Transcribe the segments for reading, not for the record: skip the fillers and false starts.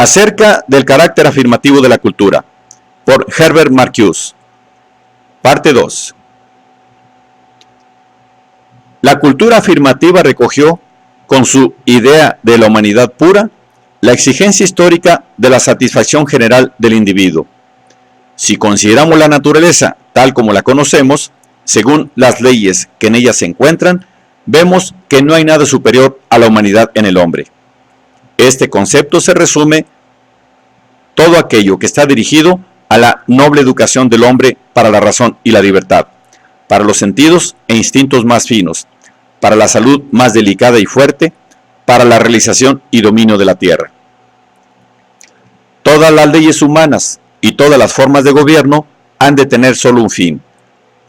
Acerca del carácter afirmativo de la cultura, por Herbert Marcuse. Parte 2. La cultura afirmativa recogió, con su idea de la humanidad pura, la exigencia histórica de la satisfacción general del individuo. Si consideramos la naturaleza tal como la conocemos, según las leyes que en ella se encuentran, vemos que no hay nada superior a la humanidad en el hombre. Este concepto se resume todo aquello que está dirigido a la noble educación del hombre para la razón y la libertad, para los sentidos e instintos más finos, para la salud más delicada y fuerte, para la realización y dominio de la tierra. Todas las leyes humanas y todas las formas de gobierno han de tener solo un fin: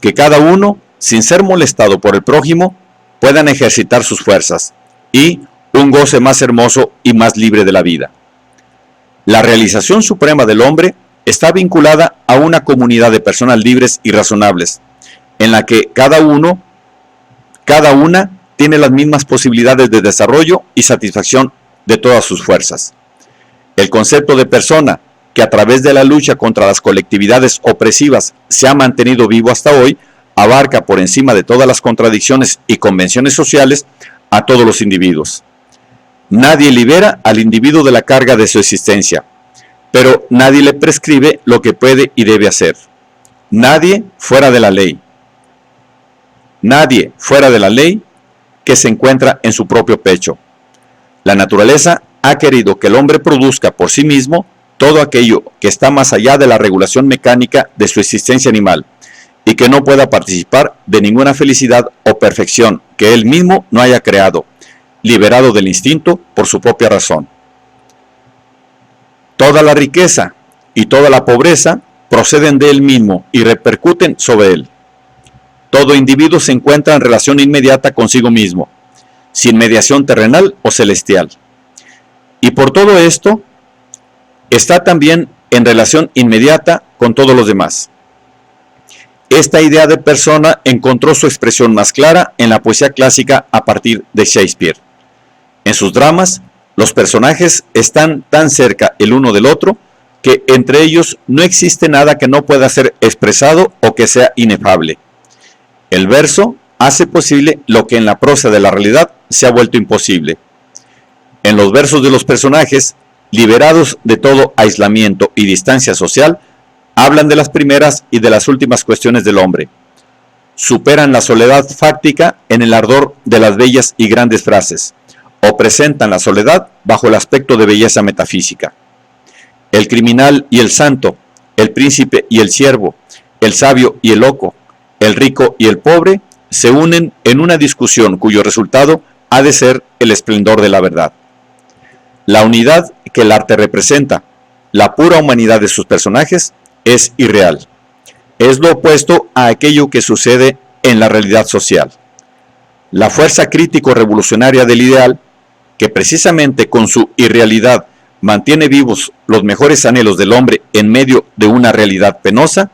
que cada uno, sin ser molestado por el prójimo, puedan ejercitar sus fuerzas y un goce más hermoso y más libre de la vida. La realización suprema del hombre está vinculada a una comunidad de personas libres y razonables, en la que cada una tiene las mismas posibilidades de desarrollo y satisfacción de todas sus fuerzas. El concepto de persona, que a través de la lucha contra las colectividades opresivas se ha mantenido vivo hasta hoy, abarca por encima de todas las contradicciones y convenciones sociales a todos los individuos. Nadie libera al individuo de la carga de su existencia, pero nadie le prescribe lo que puede y debe hacer. Nadie fuera de la ley. Nadie fuera de la ley que se encuentra en su propio pecho. La naturaleza ha querido que el hombre produzca por sí mismo todo aquello que está más allá de la regulación mecánica de su existencia animal, y que no pueda participar de ninguna felicidad o perfección que él mismo no haya creado, liberado del instinto por su propia razón. Toda la riqueza y toda la pobreza proceden de él mismo y repercuten sobre él. Todo individuo se encuentra en relación inmediata consigo mismo, sin mediación terrenal o celestial. Y por todo esto, está también en relación inmediata con todos los demás. Esta idea de persona encontró su expresión más clara en la poesía clásica a partir de Shakespeare. En sus dramas, los personajes están tan cerca el uno del otro que entre ellos no existe nada que no pueda ser expresado o que sea inefable. El verso hace posible lo que en la prosa de la realidad se ha vuelto imposible. En los versos de los personajes, liberados de todo aislamiento y distancia social, hablan de las primeras y de las últimas cuestiones del hombre. Superan la soledad fáctica en el ardor de las bellas y grandes frases, o presentan la soledad bajo el aspecto de belleza metafísica. El criminal y el santo, el príncipe y el siervo, el sabio y el loco, el rico y el pobre, se unen en una discusión cuyo resultado ha de ser el esplendor de la verdad. La unidad que el arte representa, la pura humanidad de sus personajes, es irreal. Es lo opuesto a aquello que sucede en la realidad social. La fuerza crítico-revolucionaria del ideal, que precisamente con su irrealidad mantiene vivos los mejores anhelos del hombre en medio de una realidad penosa,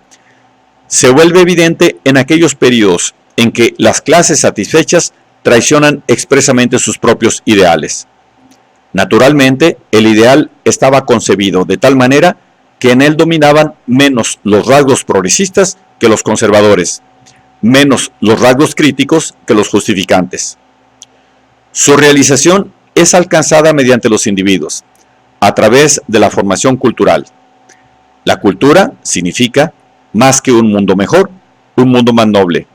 se vuelve evidente en aquellos periodos en que las clases satisfechas traicionan expresamente sus propios ideales. Naturalmente, el ideal estaba concebido de tal manera que en él dominaban menos los rasgos progresistas que los conservadores, menos los rasgos críticos que los justificantes. Su realización es alcanzada mediante los individuos, a través de la formación cultural. La cultura significa, más que un mundo mejor, un mundo más noble.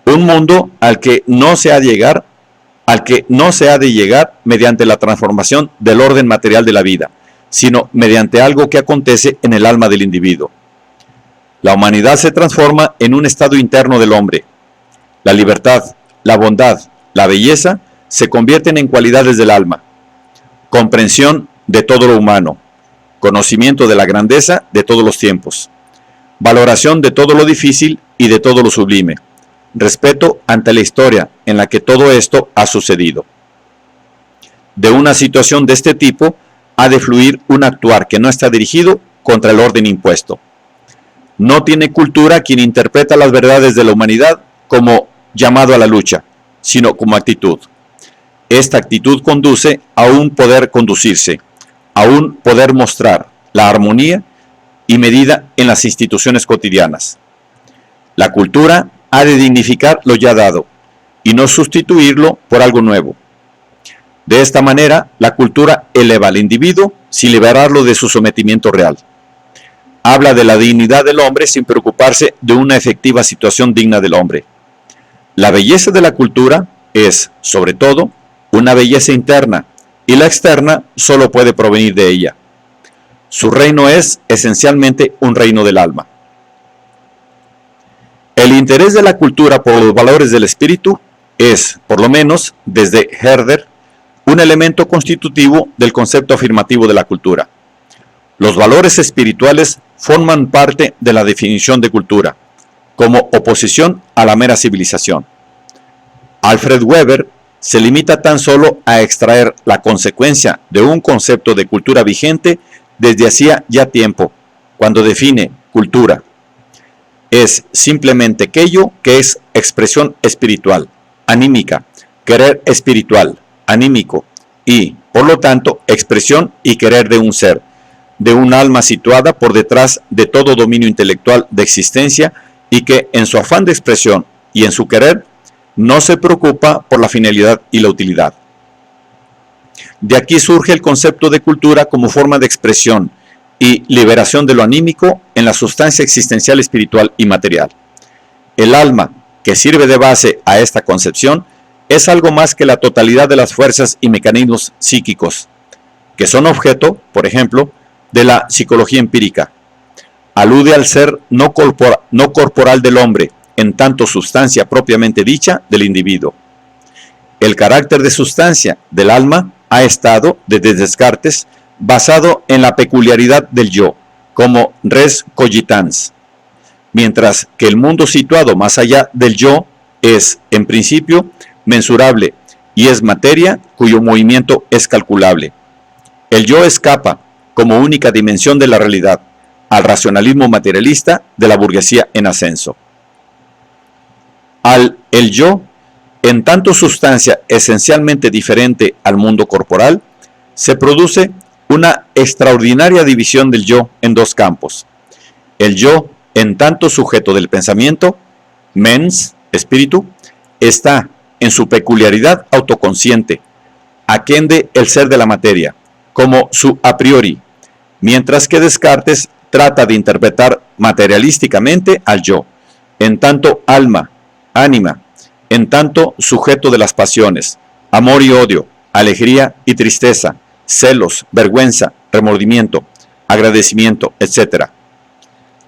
Un mundo al que no se ha de llegar mediante la transformación del orden material de la vida, sino mediante algo que acontece en el alma del individuo. La humanidad se transforma en un estado interno del hombre. La libertad, la bondad, la belleza se convierten en cualidades del alma. Comprensión de todo lo humano, conocimiento de la grandeza de todos los tiempos, valoración de todo lo difícil y de todo lo sublime, respeto ante la historia en la que todo esto ha sucedido. De una situación de este tipo ha de fluir un actuar que no está dirigido contra el orden impuesto. No tiene cultura quien interpreta las verdades de la humanidad como llamado a la lucha, sino como actitud. Esta actitud conduce a un poder conducirse, aún poder mostrar la armonía y medida en las instituciones cotidianas. La cultura ha de dignificar lo ya dado y no sustituirlo por algo nuevo. De esta manera, la cultura eleva al individuo sin liberarlo de su sometimiento real. Habla de la dignidad del hombre sin preocuparse de una efectiva situación digna del hombre. La belleza de la cultura es, sobre todo, una belleza interna, y la externa solo puede provenir de ella. Su reino es esencialmente un reino del alma. El interés de la cultura por los valores del espíritu es, por lo menos desde Herder, un elemento constitutivo del concepto afirmativo de la cultura. Los valores espirituales forman parte de la definición de cultura, como oposición a la mera civilización. Alfred Weber se limita tan solo a extraer la consecuencia de un concepto de cultura vigente desde hacía ya tiempo, cuando define cultura. Es simplemente aquello que es expresión espiritual, anímica, querer espiritual, anímico, y, por lo tanto, expresión y querer de un ser, de un alma situada por detrás de todo dominio intelectual de existencia y que en su afán de expresión y en su querer no se preocupa por la finalidad y la utilidad. De aquí surge el concepto de cultura como forma de expresión y liberación de lo anímico en la sustancia existencial espiritual y material. El alma, que sirve de base a esta concepción, es algo más que la totalidad de las fuerzas y mecanismos psíquicos, que son objeto, por ejemplo, de la psicología empírica. Alude al ser no corporal del hombre, en tanto sustancia propiamente dicha del individuo. El carácter de sustancia del alma ha estado, desde Descartes, basado en la peculiaridad del yo, como res cogitans, mientras que el mundo situado más allá del yo es, en principio, mensurable y es materia cuyo movimiento es calculable. El yo escapa, como única dimensión de la realidad, al racionalismo materialista de la burguesía en ascenso. El yo, en tanto sustancia esencialmente diferente al mundo corporal, se produce una extraordinaria división del yo en dos campos. El yo, en tanto sujeto del pensamiento, mens, espíritu, está en su peculiaridad autoconsciente, aquende el ser de la materia, como su a priori, mientras que Descartes trata de interpretar materialísticamente al yo, en tanto alma, ánima, en tanto sujeto de las pasiones, amor y odio, alegría y tristeza, celos, vergüenza, remordimiento, agradecimiento, etc.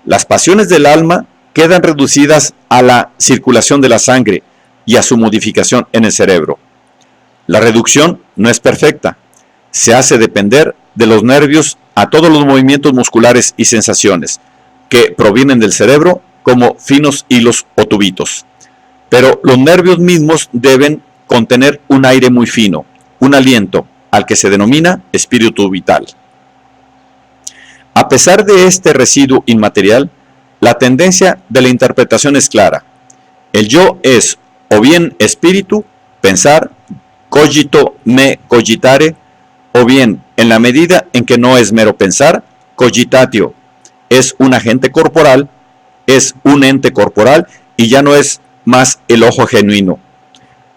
Las pasiones del alma quedan reducidas a la circulación de la sangre y a su modificación en el cerebro. La reducción no es perfecta, se hace depender de los nervios a todos los movimientos musculares y sensaciones que provienen del cerebro como finos hilos o tubitos. Pero los nervios mismos deben contener un aire muy fino, un aliento, al que se denomina espíritu vital. A pesar de este residuo inmaterial, la tendencia de la interpretación es clara. El yo es o bien espíritu, pensar, cogito me cogitare, o bien, en la medida en que no es mero pensar, cogitatio, es un agente corporal, es un ente corporal y ya no es más el ojo genuino.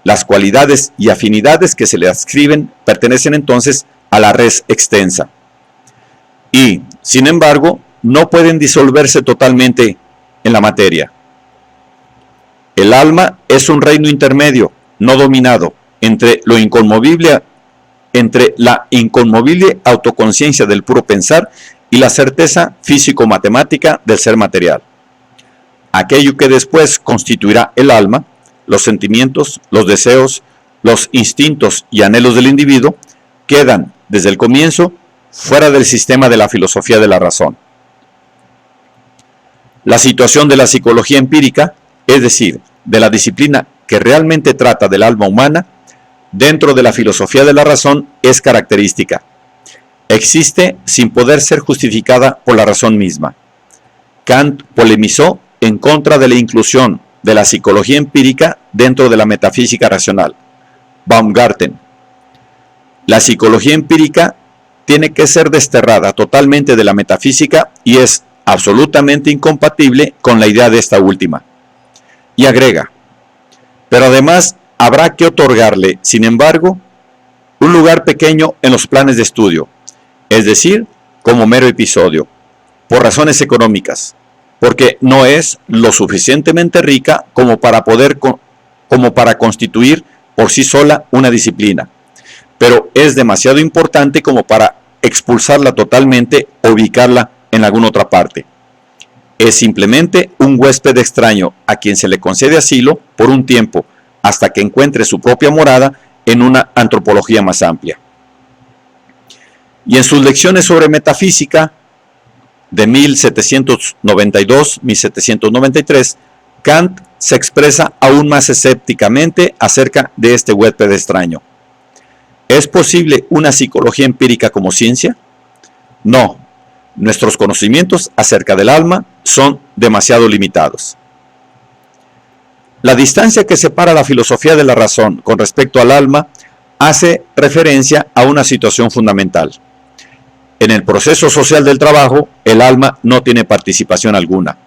Las cualidades y afinidades que se le adscriben pertenecen entonces a la res extensa. Y, sin embargo, no pueden disolverse totalmente en la materia. El alma es un reino intermedio, no dominado, entre la inconmovible autoconciencia del puro pensar y la certeza físico-matemática del ser material. Aquello que después constituirá el alma, los sentimientos, los deseos, los instintos y anhelos del individuo, quedan, desde el comienzo, fuera del sistema de la filosofía de la razón. La situación de la psicología empírica, es decir, de la disciplina que realmente trata del alma humana, dentro de la filosofía de la razón es característica. Existe sin poder ser justificada por la razón misma. Kant polemizó en contra de la inclusión de la psicología empírica dentro de la metafísica racional. Baumgarten. La psicología empírica tiene que ser desterrada totalmente de la metafísica y es absolutamente incompatible con la idea de esta última. Y agrega, pero además habrá que otorgarle, sin embargo, un lugar pequeño en los planes de estudio, es decir, como mero episodio, por razones económicas, porque no es lo suficientemente rica como para constituir por sí sola una disciplina, pero es demasiado importante como para expulsarla totalmente o ubicarla en alguna otra parte. Es simplemente un huésped extraño a quien se le concede asilo por un tiempo hasta que encuentre su propia morada en una antropología más amplia. Y en sus lecciones sobre metafísica de 1792-1793, Kant se expresa aún más escépticamente acerca de este huésped extraño. ¿Es posible una psicología empírica como ciencia? No, nuestros conocimientos acerca del alma son demasiado limitados. La distancia que separa la filosofía de la razón con respecto al alma hace referencia a una situación fundamental. En el proceso social del trabajo, el alma no tiene participación alguna.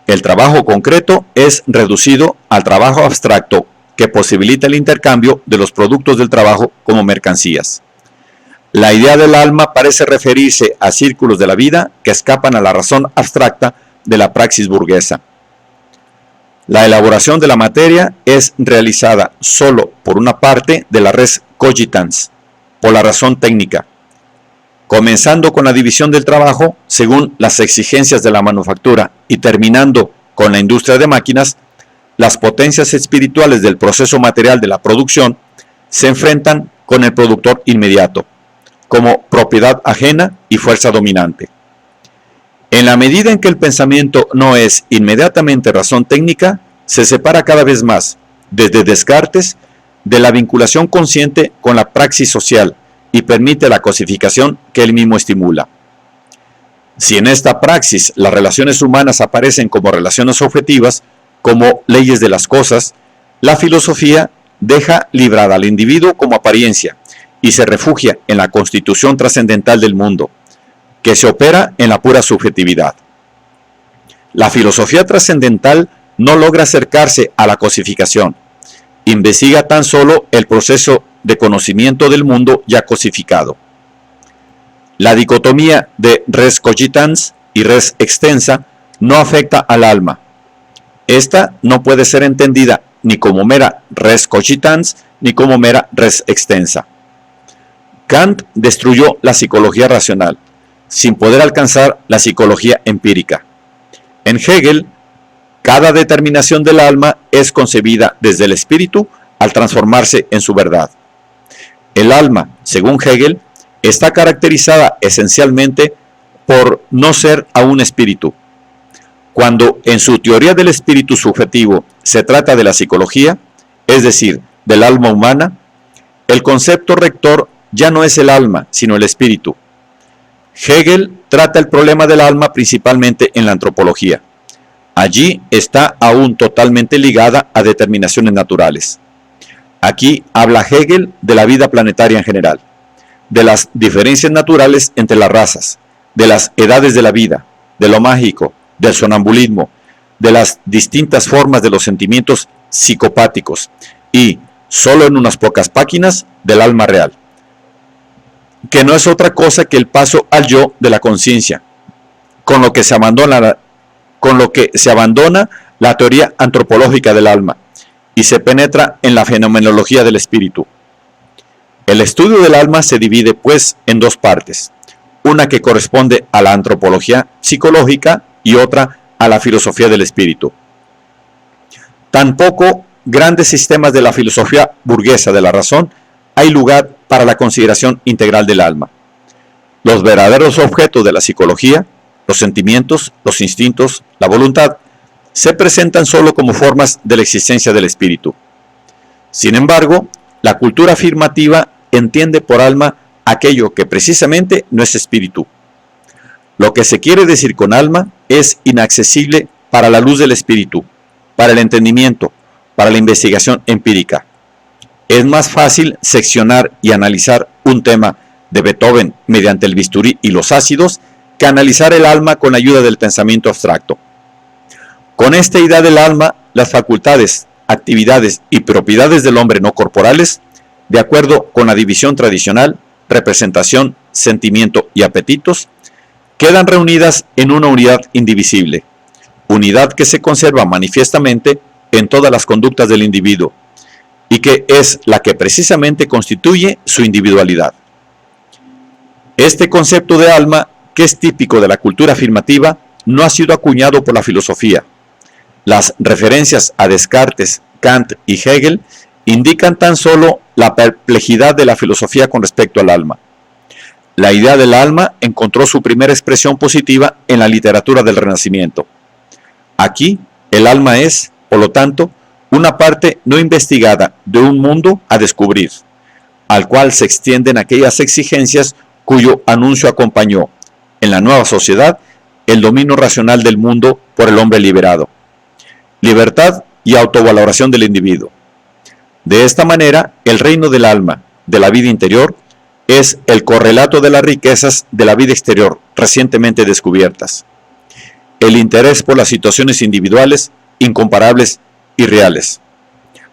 El trabajo concreto es reducido al trabajo abstracto que posibilita el intercambio de los productos del trabajo como mercancías. La idea del alma parece referirse a círculos de la vida que escapan a la razón abstracta de la praxis burguesa. La elaboración de la materia es realizada solo por una parte de la res cogitans, por la razón técnica, comenzando con la división del trabajo según las exigencias de la manufactura y terminando con la industria de máquinas. Las potencias espirituales del proceso material de la producción se enfrentan con el productor inmediato, como propiedad ajena y fuerza dominante. En la medida en que el pensamiento no es inmediatamente razón técnica, se separa cada vez más, desde Descartes, de la vinculación consciente con la praxis social y permite la cosificación que él mismo estimula. Si en esta praxis las relaciones humanas aparecen como relaciones objetivas, como leyes de las cosas, la filosofía deja librada al individuo como apariencia y se refugia en la constitución trascendental del mundo, que se opera en la pura subjetividad. La filosofía trascendental no logra acercarse a la cosificación, investiga tan solo el proceso de conocimiento del mundo ya cosificado. La dicotomía de res cogitans y res extensa no afecta al alma. Esta no puede ser entendida ni como mera res cogitans ni como mera res extensa. Kant destruyó la psicología racional, sin poder alcanzar la psicología empírica. En Hegel, cada determinación del alma es concebida desde el espíritu al transformarse en su verdad. El alma, según Hegel, está caracterizada esencialmente por no ser aún espíritu. Cuando en su teoría del espíritu subjetivo se trata de la psicología, es decir, del alma humana, el concepto rector ya no es el alma, sino el espíritu. Hegel trata el problema del alma principalmente en la antropología. Allí está aún totalmente ligada a determinaciones naturales. Aquí habla Hegel de la vida planetaria en general, de las diferencias naturales entre las razas, de las edades de la vida, de lo mágico, del sonambulismo, de las distintas formas de los sentimientos psicopáticos y, solo en unas pocas páginas, del alma real, que no es otra cosa que el paso al yo de la conciencia, con lo que se abandona la teoría antropológica del alma y se penetra en la fenomenología del espíritu. El estudio del alma se divide, pues, en dos partes, una que corresponde a la antropología psicológica y otra a la filosofía del espíritu. Tampoco grandes sistemas de la filosofía burguesa de la razón hay lugar para la consideración integral del alma. Los verdaderos objetos de la psicología, los sentimientos, los instintos, la voluntad, se presentan solo como formas de la existencia del espíritu. Sin embargo, la cultura afirmativa entiende por alma aquello que precisamente no es espíritu. Lo que se quiere decir con alma es inaccesible para la luz del espíritu, para el entendimiento, para la investigación empírica. Es más fácil seccionar y analizar un tema de Beethoven mediante el bisturí y los ácidos que analizar el alma con ayuda del pensamiento abstracto. Con esta idea del alma, las facultades, actividades y propiedades del hombre no corporales, de acuerdo con la división tradicional, representación, sentimiento y apetitos, quedan reunidas en una unidad indivisible, unidad que se conserva manifiestamente en todas las conductas del individuo y que es la que precisamente constituye su individualidad. Este concepto de alma, que es típico de la cultura afirmativa, no ha sido acuñado por la filosofía. Las referencias a Descartes, Kant y Hegel indican tan solo la perplejidad de la filosofía con respecto al alma. La idea del alma encontró su primera expresión positiva en la literatura del Renacimiento. Aquí, el alma es, por lo tanto, una parte no investigada de un mundo a descubrir, al cual se extienden aquellas exigencias cuyo anuncio acompañó, en la nueva sociedad, el dominio racional del mundo por el hombre liberado. Libertad y autovaloración del individuo. De esta manera, el reino del alma, de la vida interior, es el correlato de las riquezas de la vida exterior recientemente descubiertas. El interés por las situaciones individuales, incomparables y reales,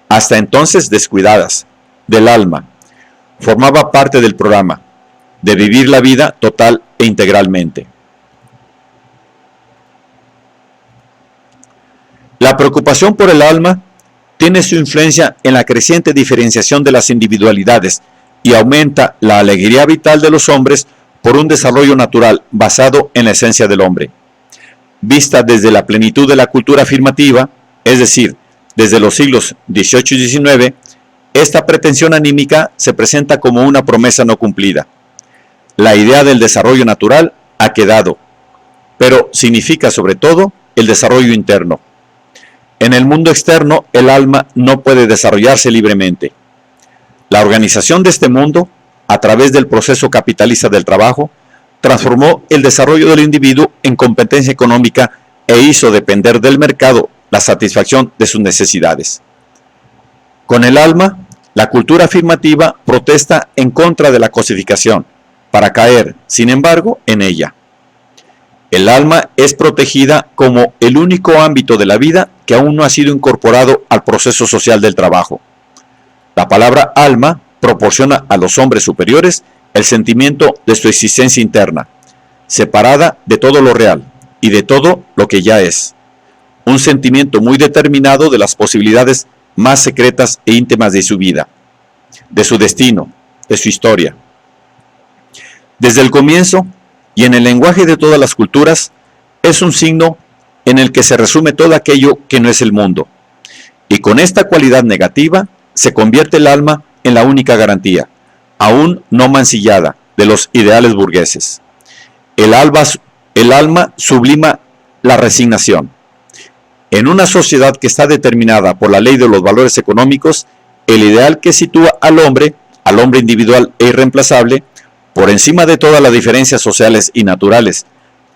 hasta entonces descuidadas, del alma, formaba parte del programa de vivir la vida total e integralmente. La preocupación por el alma tiene su influencia en la creciente diferenciación de las individualidades y aumenta la alegría vital de los hombres por un desarrollo natural basado en la esencia del hombre. Vista desde la plenitud de la cultura afirmativa, es decir, desde los siglos XVIII y XIX, esta pretensión anímica se presenta como una promesa no cumplida. La idea del desarrollo natural ha quedado, pero significa sobre todo el desarrollo interno. En el mundo externo, el alma no puede desarrollarse libremente. La organización de este mundo, a través del proceso capitalista del trabajo, transformó el desarrollo del individuo en competencia económica e hizo depender del mercado la satisfacción de sus necesidades. Con el alma, la cultura afirmativa protesta en contra de la cosificación, para caer, sin embargo, en ella. El alma es protegida como el único ámbito de la vida que aún no ha sido incorporado al proceso social del trabajo. La palabra alma proporciona a los hombres superiores el sentimiento de su existencia interna, separada de todo lo real y de todo lo que ya es. Un sentimiento muy determinado de las posibilidades más secretas e íntimas de su vida, de su destino, de su historia. Desde el comienzo, y en el lenguaje de todas las culturas, es un signo en el que se resume todo aquello que no es el mundo. Y con esta cualidad negativa, se convierte el alma en la única garantía, aún no mancillada, de los ideales burgueses. El alma sublima la resignación. En una sociedad que está determinada por la ley de los valores económicos, el ideal que sitúa al hombre individual e irreemplazable, por encima de todas las diferencias sociales y naturales,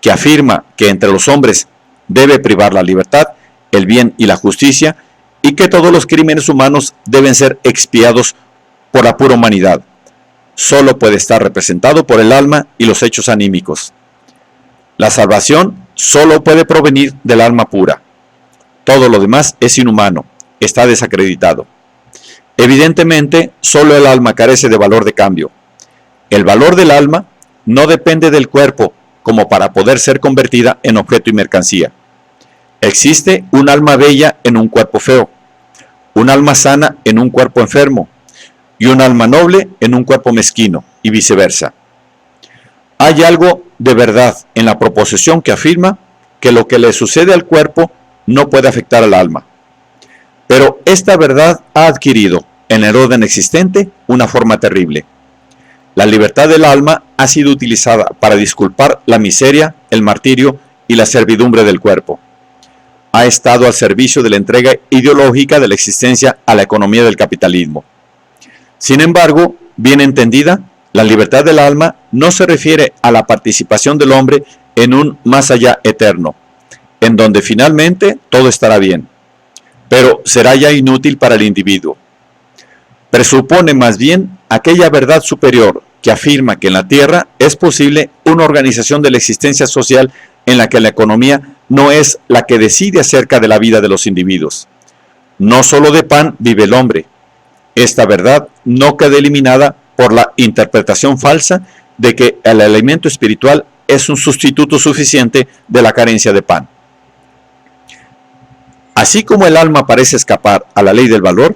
que afirma que entre los hombres debe privar la libertad, el bien y la justicia, y que todos los crímenes humanos deben ser expiados por la pura humanidad, solo puede estar representado por el alma y los hechos anímicos. La salvación solo puede provenir del alma pura. Todo lo demás es inhumano, está desacreditado. Evidentemente, solo el alma carece de valor de cambio. El valor del alma no depende del cuerpo como para poder ser convertida en objeto y mercancía. Existe un alma bella en un cuerpo feo, un alma sana en un cuerpo enfermo y un alma noble en un cuerpo mezquino y viceversa. Hay algo de verdad en la proposición que afirma que lo que le sucede al cuerpo no puede afectar al alma. Pero esta verdad ha adquirido, en el orden existente, una forma terrible. La libertad del alma ha sido utilizada para disculpar la miseria, el martirio y la servidumbre del cuerpo. Ha estado al servicio de la entrega ideológica de la existencia a la economía del capitalismo. Sin embargo, bien entendida, la libertad del alma no se refiere a la participación del hombre en un más allá eterno, en donde finalmente todo estará bien, pero será ya inútil para el individuo. Presupone más bien aquella verdad superior que afirma que en la Tierra es posible una organización de la existencia social en la que la economía no es la que decide acerca de la vida de los individuos. No solo de pan vive el hombre. Esta verdad no queda eliminada por la interpretación falsa de que el alimento espiritual es un sustituto suficiente de la carencia de pan. Así como el alma parece escapar a la ley del valor,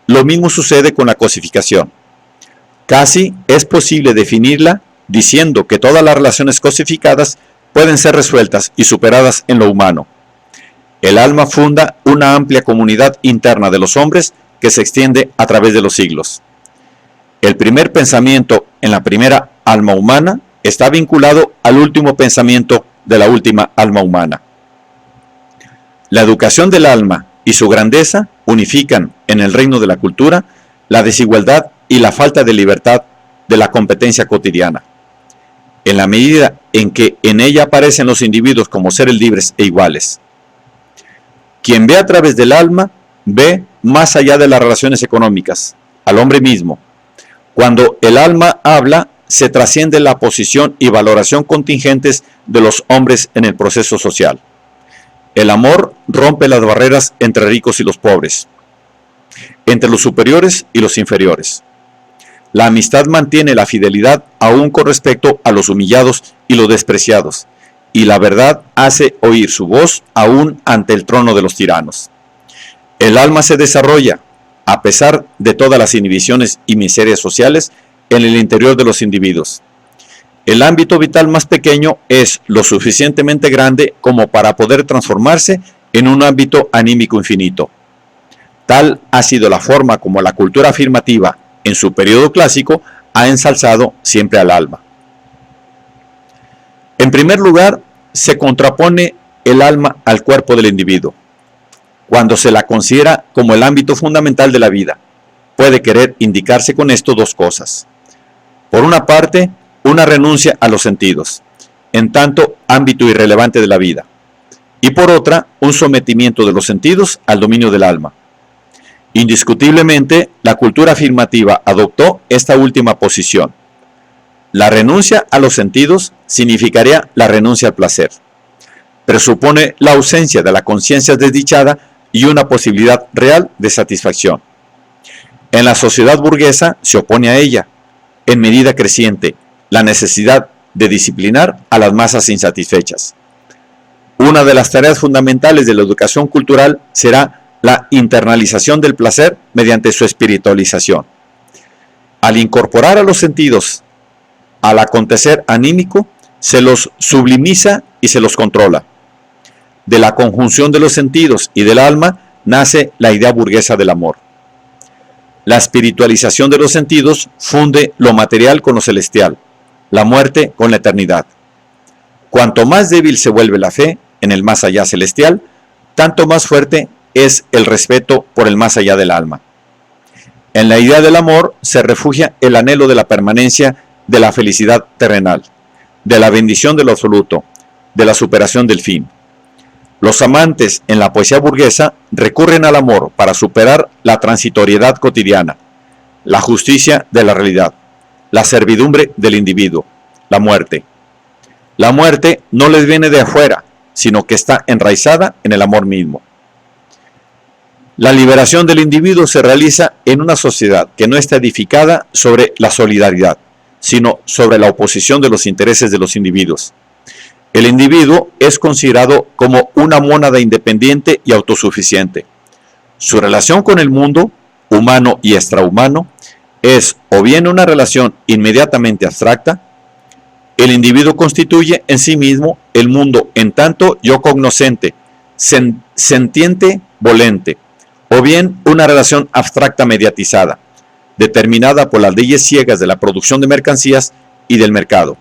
lo mismo sucede con la cosificación. Casi es posible definirla diciendo que todas las relaciones cosificadas pueden ser resueltas y superadas en lo humano. El alma funda una amplia comunidad interna de los hombres que se extiende a través de los siglos. El primer pensamiento en la primera alma humana está vinculado al último pensamiento de la última alma humana. La educación del alma y su grandeza unifican en el reino de la cultura la desigualdad y la falta de libertad de la competencia cotidiana. En la medida en que en ella aparecen los individuos como seres libres e iguales. Quien ve a través del alma, ve más allá de las relaciones económicas, al hombre mismo. Cuando el alma habla, se trasciende la posición y valoración contingentes de los hombres en el proceso social. El amor rompe las barreras entre ricos y los pobres, entre los superiores y los inferiores. La amistad mantiene la fidelidad aún con respecto a los humillados y los despreciados, y la verdad hace oír su voz aún ante el trono de los tiranos. El alma se desarrolla, a pesar de todas las inhibiciones y miserias sociales, en el interior de los individuos. El ámbito vital más pequeño es lo suficientemente grande como para poder transformarse en un ámbito anímico infinito. Tal ha sido la forma como la cultura afirmativa, en su periodo clásico, ha ensalzado siempre al alma. En primer lugar, se contrapone el alma al cuerpo del individuo. Cuando se la considera como el ámbito fundamental de la vida, puede querer indicarse con esto dos cosas. Por una parte, una renuncia a los sentidos, en tanto ámbito irrelevante de la vida, y por otra, un sometimiento de los sentidos al dominio del alma. Indiscutiblemente, la cultura afirmativa adoptó esta última posición. La renuncia a los sentidos significaría la renuncia al placer. Presupone la ausencia de la conciencia desdichada y una posibilidad real de satisfacción. En la sociedad burguesa se opone a ella, en medida creciente, la necesidad de disciplinar a las masas insatisfechas. Una de las tareas fundamentales de la educación cultural será la internalización del placer mediante su espiritualización. Al incorporar a los sentidos al acontecer anímico, se los sublimiza y se los controla. De la conjunción de los sentidos y del alma nace la idea burguesa del amor. La espiritualización de los sentidos funde lo material con lo celestial, la muerte con la eternidad. Cuanto más débil se vuelve la fe en el más allá celestial, tanto más fuerte es el respeto por el más allá del alma. En la idea del amor se refugia el anhelo de la permanencia de la felicidad terrenal, de la bendición de lo absoluto, de la superación del fin. Los amantes en la poesía burguesa recurren al amor para superar la transitoriedad cotidiana, la justicia de la realidad, la servidumbre del individuo, la muerte. La muerte no les viene de afuera, sino que está enraizada en el amor mismo. La liberación del individuo se realiza en una sociedad que no está edificada sobre la solidaridad, sino sobre la oposición de los intereses de los individuos. El individuo es considerado como una mónada independiente y autosuficiente. Su relación con el mundo, humano y extrahumano, es o bien una relación inmediatamente abstracta. El individuo constituye en sí mismo el mundo en tanto yo cognoscente, sentiente, volente, o bien una relación abstracta mediatizada, determinada por las leyes ciegas de la producción de mercancías y del mercado.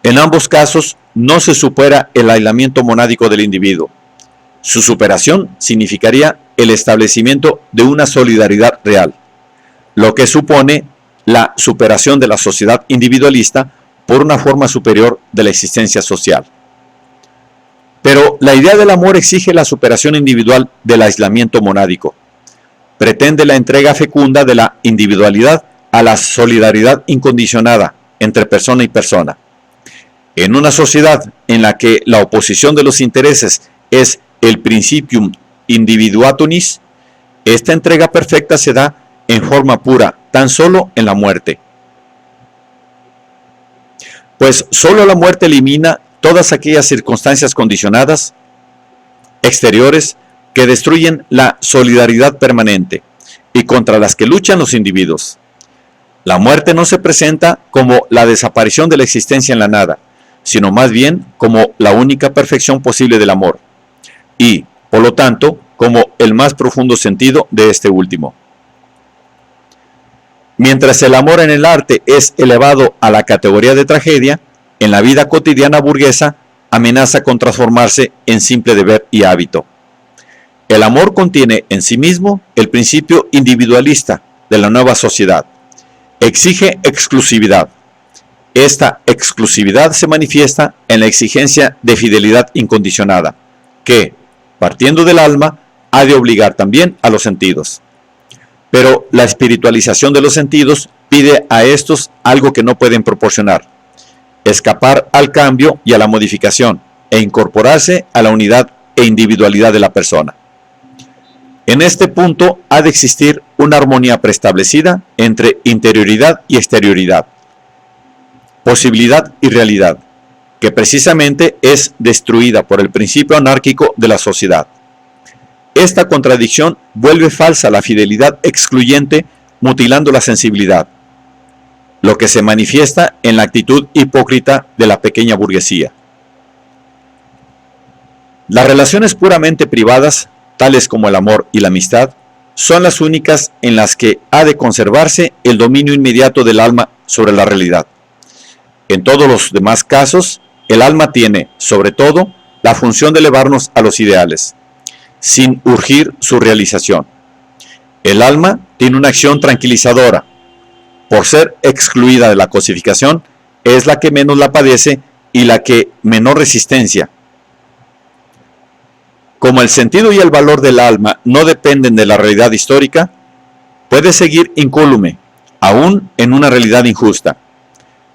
En ambos casos no se supera el aislamiento monádico del individuo. Su superación significaría el establecimiento de una solidaridad real, lo que supone la superación de la sociedad individualista por una forma superior de la existencia social. Pero la idea del amor exige la superación individual del aislamiento monádico. Pretende la entrega fecunda de la individualidad a la solidaridad incondicionada entre persona y persona. En una sociedad en la que la oposición de los intereses es el principium individuatunis, esta entrega perfecta se da en forma pura, tan solo en la muerte. Pues solo la muerte elimina todas aquellas circunstancias condicionadas, exteriores, que destruyen la solidaridad permanente y contra las que luchan los individuos. La muerte no se presenta como la desaparición de la existencia en la nada, sino más bien como la única perfección posible del amor, y, por lo tanto, como el más profundo sentido de este último. Mientras el amor en el arte es elevado a la categoría de tragedia, en la vida cotidiana burguesa amenaza con transformarse en simple deber y hábito. El amor contiene en sí mismo el principio individualista de la nueva sociedad. Exige exclusividad. Esta exclusividad se manifiesta en la exigencia de fidelidad incondicionada, que, partiendo del alma, ha de obligar también a los sentidos. Pero la espiritualización de los sentidos pide a estos algo que no pueden proporcionar: escapar al cambio y a la modificación, e incorporarse a la unidad e individualidad de la persona. En este punto ha de existir una armonía preestablecida entre interioridad y exterioridad, posibilidad y realidad, que precisamente es destruida por el principio anárquico de la sociedad. Esta contradicción vuelve falsa la fidelidad excluyente, mutilando la sensibilidad, lo que se manifiesta en la actitud hipócrita de la pequeña burguesía. Las relaciones puramente privadas, tales como el amor y la amistad, son las únicas en las que ha de conservarse el dominio inmediato del alma sobre la realidad. En todos los demás casos, el alma tiene, sobre todo, la función de elevarnos a los ideales, sin urgir su realización. El alma tiene una acción tranquilizadora. Por ser excluida de la cosificación, es la que menos la padece y la que menor resistencia. Como el sentido y el valor del alma no dependen de la realidad histórica, puede seguir incólume, aún en una realidad injusta.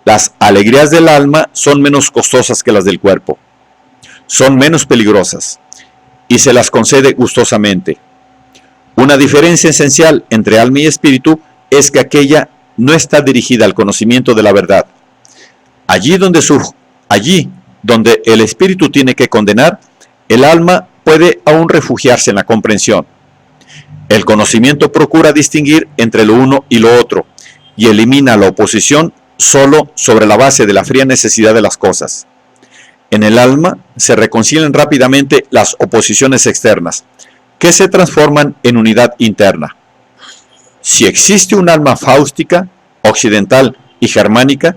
Las alegrías del alma son menos costosas que las del cuerpo, son menos peligrosas, y se las concede gustosamente. Una diferencia esencial entre alma y espíritu es que aquella no está dirigida al conocimiento de la verdad. Allí donde el espíritu tiene que condenar, el alma puede aún refugiarse en la comprensión. El conocimiento procura distinguir entre lo uno y lo otro, y elimina la oposición solo sobre la base de la fría necesidad de las cosas. En el alma se reconcilian rápidamente las oposiciones externas, que se transforman en unidad interna. Si existe un alma fáustica, occidental y germánica,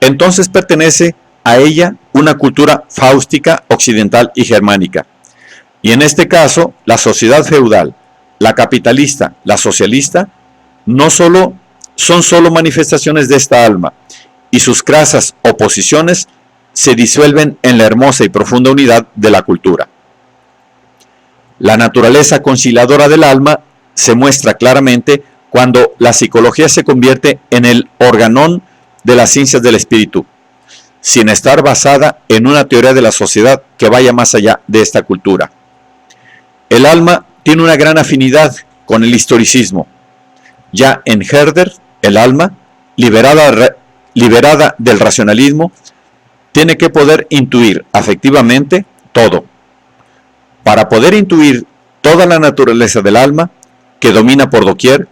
entonces pertenece a ella una cultura fáustica, occidental y germánica. Y en este caso, la sociedad feudal, la capitalista, la socialista, son solo manifestaciones de esta alma, y sus crasas oposiciones se disuelven en la hermosa y profunda unidad de la cultura. La naturaleza conciliadora del alma se muestra claramente cuando la psicología se convierte en el organón de las ciencias del espíritu, sin estar basada en una teoría de la sociedad que vaya más allá de esta cultura. El alma tiene una gran afinidad con el historicismo. Ya en Herder, el alma, liberada del racionalismo, tiene que poder intuir afectivamente todo. Para poder intuir toda la naturaleza del alma, que domina por doquier,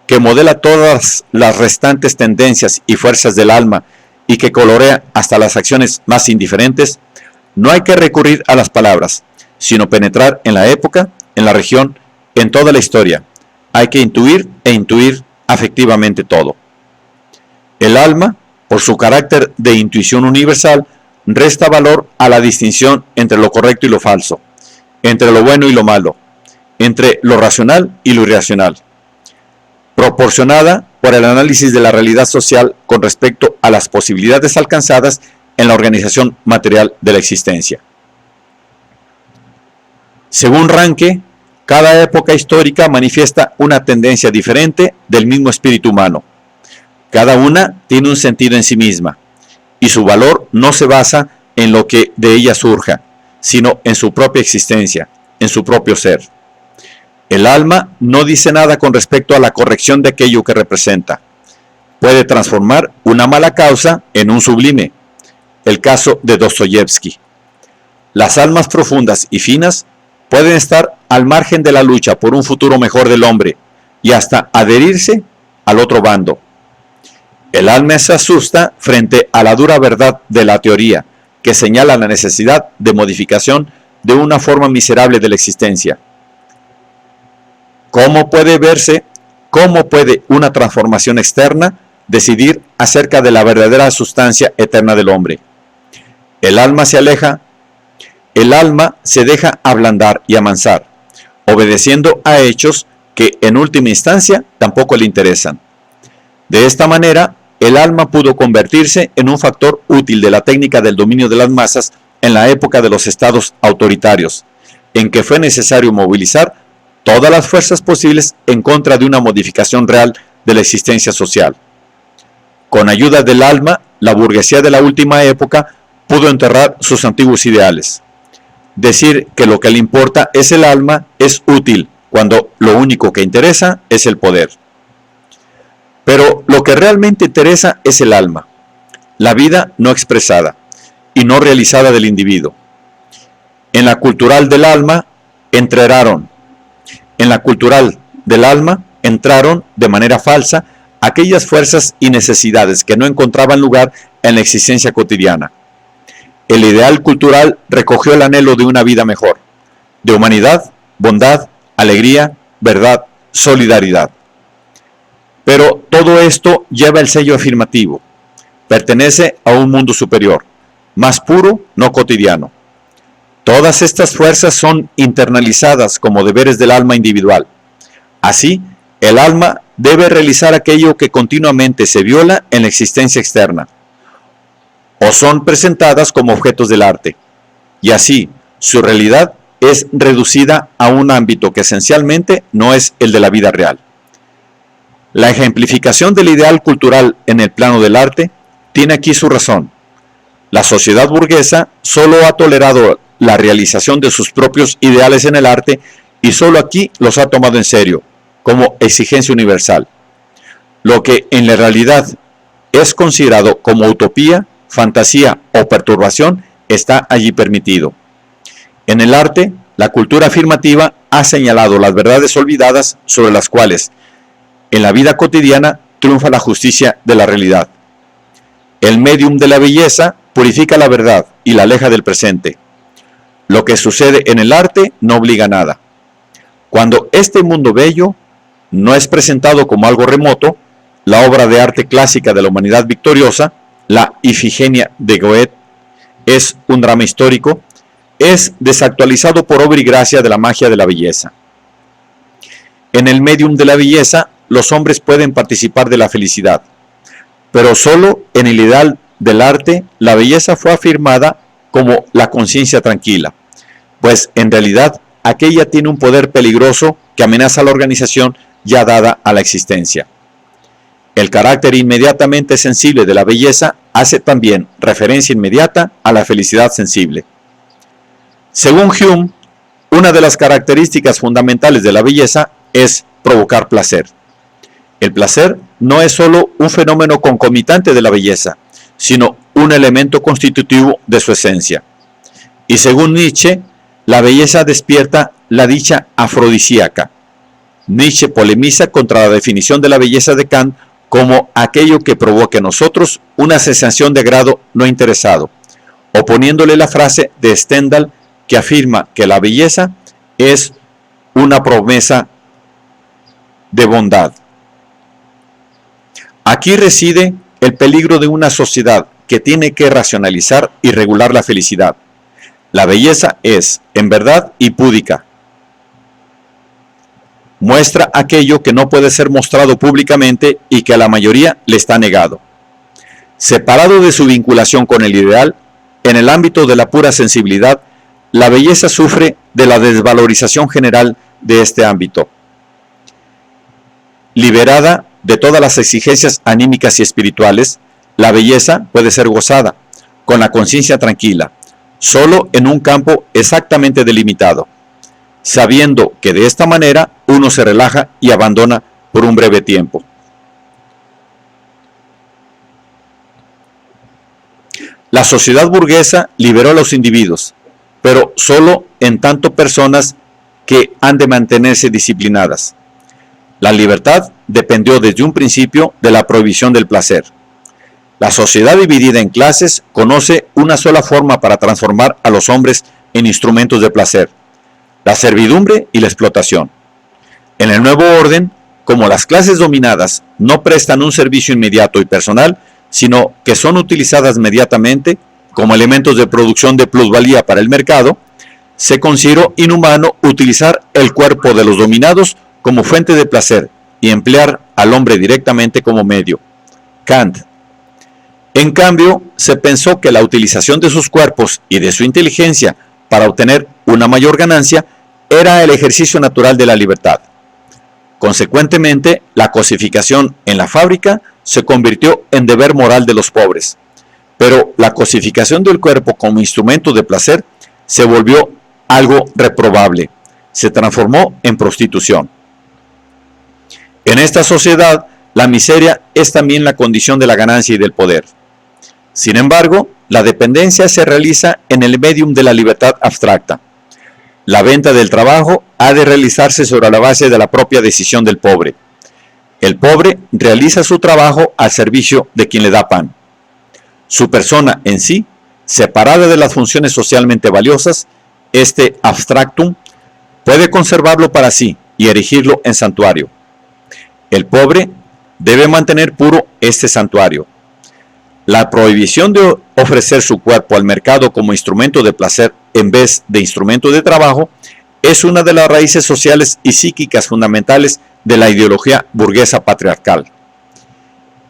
que modela todas las restantes tendencias y fuerzas del alma y que colorea hasta las acciones más indiferentes, no hay que recurrir a las palabras, sino penetrar en la época, en la región, en toda la historia. Hay que intuir e intuir afectivamente todo. El alma, por su carácter de intuición universal, resta valor a la distinción entre lo correcto y lo falso, entre lo bueno y lo malo, entre lo racional y lo irracional, proporcionada por el análisis de la realidad social con respecto a las posibilidades alcanzadas en la organización material de la existencia. Según Ranke, cada época histórica manifiesta una tendencia diferente del mismo espíritu humano, Cada una tiene un sentido en sí misma, y su valor no se basa en lo que de ella surja, sino en su propia existencia, en su propio ser. El alma no dice nada con respecto a la corrección de aquello que representa. Puede transformar una mala causa en un sublime. El caso de Dostoyevsky. Las almas profundas y finas pueden estar al margen de la lucha por un futuro mejor del hombre y hasta adherirse al otro bando. El alma se asusta frente a la dura verdad de la teoría, que señala la necesidad de modificación de una forma miserable de la existencia. ¿Cómo puede una transformación externa decidir acerca de la verdadera sustancia eterna del hombre? El alma se deja ablandar y amansar, obedeciendo a hechos que en última instancia tampoco le interesan. De esta manera, el alma pudo convertirse en un factor útil de la técnica del dominio de las masas en la época de los estados autoritarios, en que fue necesario movilizar todas las fuerzas posibles en contra de una modificación real de la existencia social. Con ayuda del alma, la burguesía de la última época pudo enterrar sus antiguos ideales. Decir que lo que le importa es el alma es útil, cuando lo único que interesa es el poder. Pero lo que realmente interesa es el alma, la vida no expresada y no realizada del individuo. En la cultural del alma entraron de manera falsa aquellas fuerzas y necesidades que no encontraban lugar en la existencia cotidiana. El ideal cultural recogió el anhelo de una vida mejor, de humanidad, bondad, alegría, verdad, solidaridad. Pero todo esto lleva el sello afirmativo. Pertenece a un mundo superior, más puro, no cotidiano. Todas estas fuerzas son internalizadas como deberes del alma individual. Así, el alma debe realizar aquello que continuamente se viola en la existencia externa, o son presentadas como objetos del arte, y así su realidad es reducida a un ámbito que esencialmente no es el de la vida real. La ejemplificación del ideal cultural en el plano del arte tiene aquí su razón. La sociedad burguesa solo ha tolerado la realización de sus propios ideales en el arte y solo aquí los ha tomado en serio, como exigencia universal. Lo que en la realidad es considerado como utopía, fantasía o perturbación está allí permitido. En el arte, la cultura afirmativa ha señalado las verdades olvidadas sobre las cuales, en la vida cotidiana, triunfa la justicia de la realidad. El medium de la belleza purifica la verdad y la aleja del presente. Lo que sucede en el arte no obliga a nada. Cuando este mundo bello no es presentado como algo remoto, la obra de arte clásica de la humanidad victoriosa, la Ifigenia de Goethe, es un drama histórico, es desactualizado por obra y gracia de la magia de la belleza. En el medium de la belleza, los hombres pueden participar de la felicidad, pero solo en el ideal del arte la belleza fue afirmada como la conciencia tranquila, pues en realidad aquella tiene un poder peligroso que amenaza la organización ya dada a la existencia. El carácter inmediatamente sensible de la belleza hace también referencia inmediata a la felicidad sensible. Según Hume, una de las características fundamentales de la belleza es provocar placer. El placer no es solo un fenómeno concomitante de la belleza, sino un elemento constitutivo de su esencia. Y según Nietzsche, la belleza despierta la dicha afrodisíaca. Nietzsche polemiza contra la definición de la belleza de Kant como aquello que provoque en nosotros una sensación de agrado no interesado, oponiéndole la frase de Stendhal que afirma que la belleza es una promesa de bondad. Aquí reside el peligro de una sociedad que tiene que racionalizar y regular la felicidad. La belleza es, en verdad, impúdica. Muestra aquello que no puede ser mostrado públicamente y que a la mayoría le está negado. Separado de su vinculación con el ideal, en el ámbito de la pura sensibilidad, la belleza sufre de la desvalorización general de este ámbito. Liberada de todas las exigencias anímicas y espirituales, la belleza puede ser gozada, con la conciencia tranquila, solo en un campo exactamente delimitado, sabiendo que de esta manera uno se relaja y abandona por un breve tiempo. La sociedad burguesa liberó a los individuos, pero solo en tanto personas que han de mantenerse disciplinadas. La libertad dependió desde un principio de la prohibición del placer. La sociedad dividida en clases conoce una sola forma para transformar a los hombres en instrumentos de placer: la servidumbre y la explotación. En el nuevo orden, como las clases dominadas no prestan un servicio inmediato y personal, sino que son utilizadas mediatamente como elementos de producción de plusvalía para el mercado, se consideró inhumano utilizar el cuerpo de los dominados como fuente de placer y emplear al hombre directamente como medio. Kant. En cambio, se pensó que la utilización de sus cuerpos y de su inteligencia para obtener una mayor ganancia era el ejercicio natural de la libertad. Consecuentemente, la cosificación en la fábrica se convirtió en deber moral de los pobres, pero la cosificación del cuerpo como instrumento de placer se volvió algo reprobable, se transformó en prostitución. En esta sociedad, la miseria es también la condición de la ganancia y del poder. Sin embargo, la dependencia se realiza en el medium de la libertad abstracta. La venta del trabajo ha de realizarse sobre la base de la propia decisión del pobre. El pobre realiza su trabajo al servicio de quien le da pan. Su persona en sí, separada de las funciones socialmente valiosas, este abstractum, puede conservarlo para sí y erigirlo en santuario. El pobre debe mantener puro este santuario. La prohibición de ofrecer su cuerpo al mercado como instrumento de placer en vez de instrumento de trabajo es una de las raíces sociales y psíquicas fundamentales de la ideología burguesa patriarcal.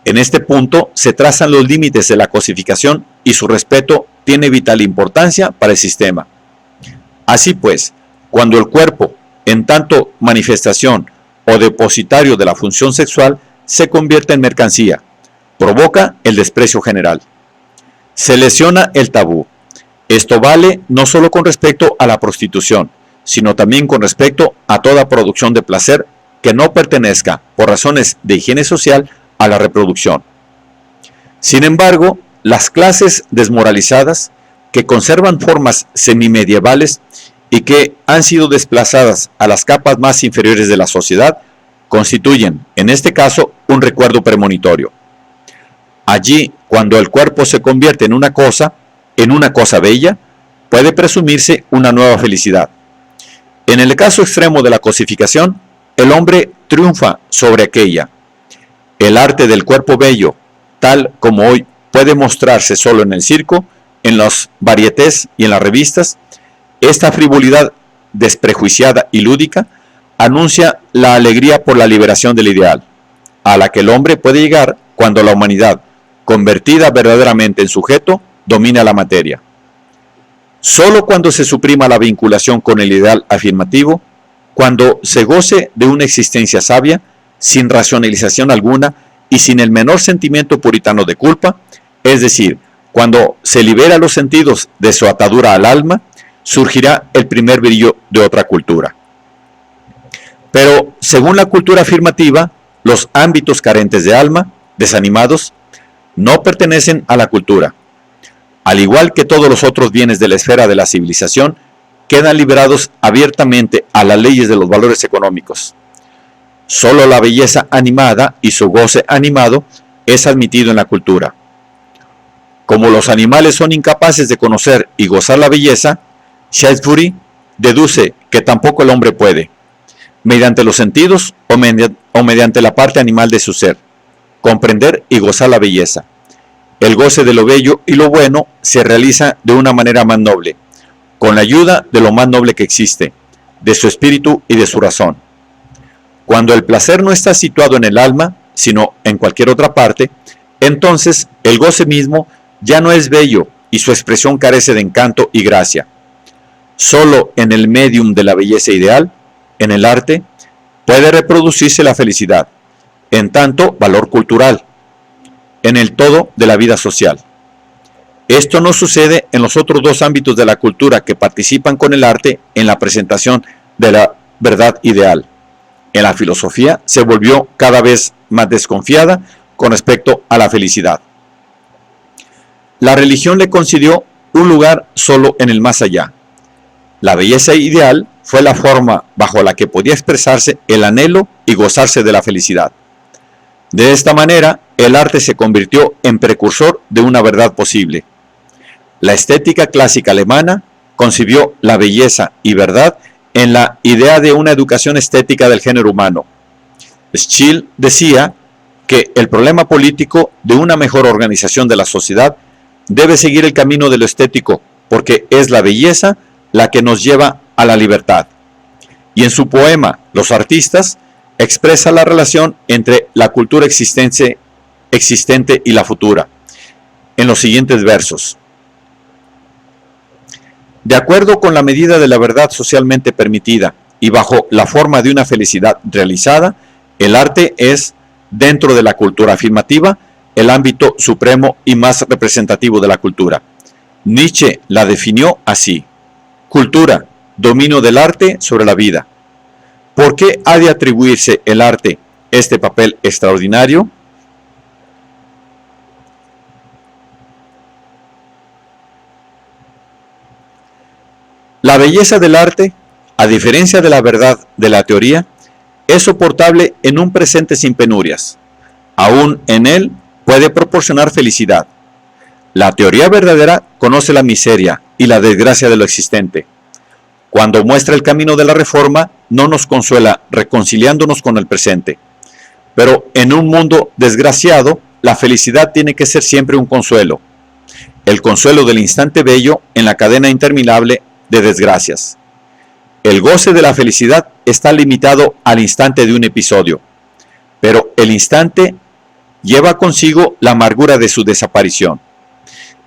En este punto se trazan los límites de la cosificación y su respeto tiene vital importancia para el sistema. Así pues, cuando el cuerpo, en tanto manifestación o depositario de la función sexual, se convierte en mercancía, provoca el desprecio general. Se lesiona el tabú. Esto vale no solo con respecto a la prostitución, sino también con respecto a toda producción de placer que no pertenezca, por razones de higiene social, a la reproducción. Sin embargo, las clases desmoralizadas, que conservan formas semimedievales y que han sido desplazadas a las capas más inferiores de la sociedad, constituyen, en este caso, un recuerdo premonitorio. Allí, cuando el cuerpo se convierte en una cosa bella, puede presumirse una nueva felicidad. En el caso extremo de la cosificación, el hombre triunfa sobre aquella. El arte del cuerpo bello, tal como hoy puede mostrarse solo en el circo, en los varietés y en las revistas, esta frivolidad desprejuiciada y lúdica anuncia la alegría por la liberación del ideal, a la que el hombre puede llegar cuando la humanidad, convertida verdaderamente en sujeto, domina la materia. Solo cuando se suprima la vinculación con el ideal afirmativo, cuando se goce de una existencia sabia, sin racionalización alguna y sin el menor sentimiento puritano de culpa, es decir, cuando se libera los sentidos de su atadura al alma, surgirá el primer brillo de otra cultura. Pero, según la cultura afirmativa, los ámbitos carentes de alma, desanimados, no pertenecen a la cultura. Al igual que todos los otros bienes de la esfera de la civilización, quedan liberados abiertamente a las leyes de los valores económicos. Solo la belleza animada y su goce animado es admitido en la cultura. Como los animales son incapaces de conocer y gozar la belleza, Shaftesbury deduce que tampoco el hombre puede, mediante los sentidos o mediante la parte animal de su ser, comprender y gozar la belleza. El goce de lo bello y lo bueno se realiza de una manera más noble, con la ayuda de lo más noble que existe, de su espíritu y de su razón. Cuando el placer no está situado en el alma, sino en cualquier otra parte, entonces el goce mismo ya no es bello y su expresión carece de encanto y gracia. Solo en el medium de la belleza ideal, en el arte, puede reproducirse la felicidad, en tanto valor cultural, en el todo de la vida social. Esto no sucede en los otros dos ámbitos de la cultura que participan con el arte en la presentación de la verdad ideal. En la filosofía se volvió cada vez más desconfiada con respecto a la felicidad. La religión le concedió un lugar solo en el más allá. La belleza ideal fue la forma bajo la que podía expresarse el anhelo y gozarse de la felicidad. De esta manera, el arte se convirtió en precursor de una verdad posible. La estética clásica alemana concibió la belleza y verdad en la idea de una educación estética del género humano. Schill decía que el problema político de una mejor organización de la sociedad debe seguir el camino de lo estético, porque es la belleza la que nos lleva a la libertad. Y en su poema, Los artistas, expresa la relación entre la cultura existente y la futura, en los siguientes versos. De acuerdo con la medida de la verdad socialmente permitida y bajo la forma de una felicidad realizada, el arte es, dentro de la cultura afirmativa, el ámbito supremo y más representativo de la cultura. Nietzsche la definió así: cultura, dominio del arte sobre la vida. ¿Por qué ha de atribuirse el arte este papel extraordinario? La belleza del arte, a diferencia de la verdad de la teoría, es soportable en un presente sin penurias. Aún en él puede proporcionar felicidad. La teoría verdadera conoce la miseria y la desgracia de lo existente. Cuando muestra el camino de la reforma, no nos consuela reconciliándonos con el presente. Pero en un mundo desgraciado, la felicidad tiene que ser siempre un consuelo. El consuelo del instante bello en la cadena interminable de desgracias. El goce de la felicidad está limitado al instante de un episodio, pero el instante lleva consigo la amargura de su desaparición.